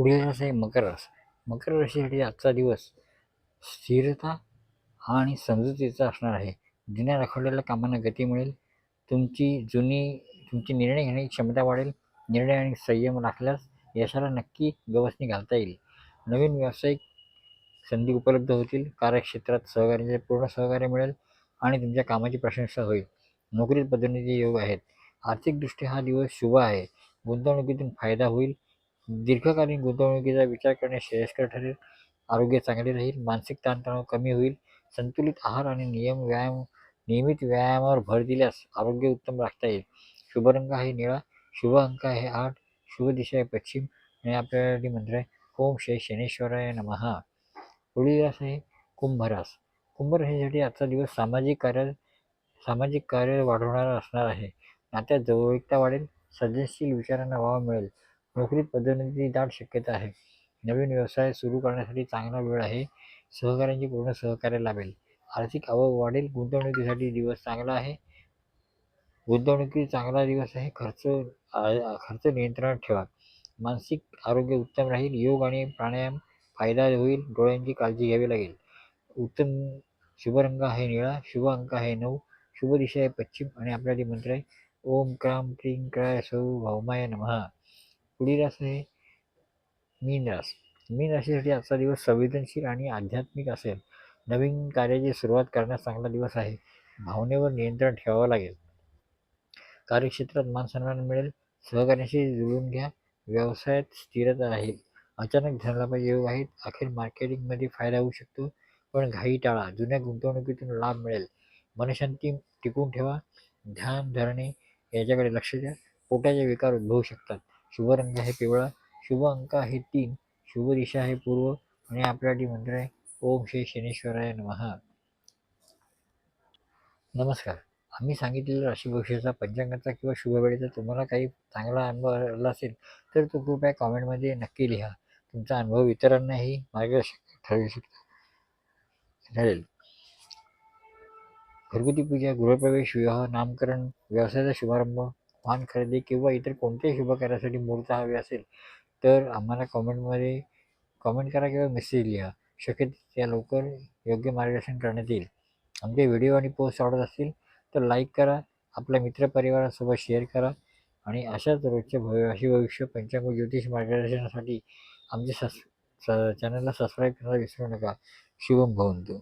पुढील रास आहे मकर रास. मकर राशीसाठी आजचा दिवस स्थिरता आणि समजुतीचा असणार आहे. जुन्या रखडलेल्या कामांना गती मिळेल. तुमची निर्णय घेण्याची क्षमता वाढेल. निर्णय आणि संयम राखल्यास यशाला नक्की गवसणी घालता येईल. नवीन व्यावसायिक संधी उपलब्ध होतील. कार्यक्षेत्रात सहकार्याचे पूर्ण सहकार्य मिळेल आणि तुमच्या कामाची प्रशंसा होईल. नोकरीत पदोन्नतीचे योग आहेत. आर्थिकदृष्ट्या हा दिवस शुभ आहे. गुंतवणुकीतून फायदा होईल. दीर्घकालीन गुंतवणुकीचा विचार करणे श्रेयस्कर ठरेल. आरोग्य चांगले राहील. मानसिक ताणतणाव कमी होईल. संतुलित आहार आणि नियमित व्यायामावर भर दिल्यास आरोग्य उत्तम राखता येईल. शुभ रंग आहे निळा. शुभ अंक आहे 8. शुभ दिशा आहे पश्चिम. आणि आपल्यासाठी मंत्र आहे ओम श्री शनेश्वराय नमः. पुढील रास आहे कुंभ रास. कुंभ राशीसाठी आजचा दिवस सामाजिक कार्य वाढवणारा असणार आहे. नात्यात जवळीकता वाढेल. सर्जनशील विचारांना वाव मिळेल. नोकरीत पदोन्नतीची दाट शक्यता आहे. नवीन व्यवसाय सुरू करण्यासाठी चांगला वेळ आहे. सहकाऱ्यांचे पूर्ण सहकार्य लाभेल. आर्थिक आवक वाढेल. गुंतवणुकीसाठी दिवस चांगला आहे. चांगला दिवस आहे. खर्च नियंत्रणात ठेवा. मानसिक आरोग्य उत्तम राहील. योग आणि प्राणायाम फायदा होईल. डोळ्यांची काळजी घ्यावी लागेल. उत्तम शुभ रंग आहे निळा. शुभ अंक आहे 9. शुभ दिशा आहे पश्चिम. आणि आपल्याला मंत्र आहे ओम क्राम क्लीं क्राय सौ भौमाय नमः. पुढील रास आहे मीन रास. मीन राशीसाठी आजचा दिवस संवेदनशील आणि आध्यात्मिक असेल. नवीन कार्याची सुरुवात करण्यास चांगला दिवस आहे. भावनेवर नियंत्रण ठेवावं लागेल. कार्यक्षेत्रात मानसन्मान मिळेल. सहकार्याशी जुळून घ्या. व्यवसायात स्थिरता राहील. अचानक धनलाभाचे योग आहेत. अखेर मार्केटिंगमध्ये फायदा होऊ शकतो, पण घाई टाळा. जुन्या गुंतवणुकीतून लाभ मिळेल. मनशांती टिकून ठेवा. ध्यान धरणे याच्याकडे लक्ष द्या. पोटाचे विकार उद्भवू शकतात. शुभ रंग आहे पिवळा. शुभ अंक आहे 3. शुभ दिशा आहे पूर्व. आणि आपल्यासाठी मंत्र आहे ओम श्री शनेश्वराय नमः. नमस्कार. आम्ही सांगितलेल्या राशी भविष्याचा पंचांगाचा किंवा शुभ वेळेचा तुम्हाला काही चांगला अनुभव आला असेल तर तो कृपया कॉमेंटमध्ये नक्की लिहा. तुमचा अनुभव इतरांनाही मार्गदर्शक ठरू ठरेल. घरगुती पूजा, गृहप्रवेश, विवाह, नामकरण, व्यवसायाचा शुभारंभ, वाहन खरेदी किंवा इतर कोणत्याही शुभ कार्यासाठी मुहूर्त हवे असेल तर आम्हाला कॉमेंट करा किंवा मेसेज लिहा. शक्य त्या लवकर योग्य मार्गदर्शन करण्यात येईल. आमचे व्हिडिओ आणि पोस्ट आवडत असतील तर लाईक करा. आपल्या मित्रपरिवारासोबत शेअर करा. आणि अशाच रोजच्या राशी भविष्य पंचांग ज्योतिष मार्गदर्शनासाठी आमच्या चॅनलला सबस्क्राईब करायला विसरू नका. शुभम भवंतु.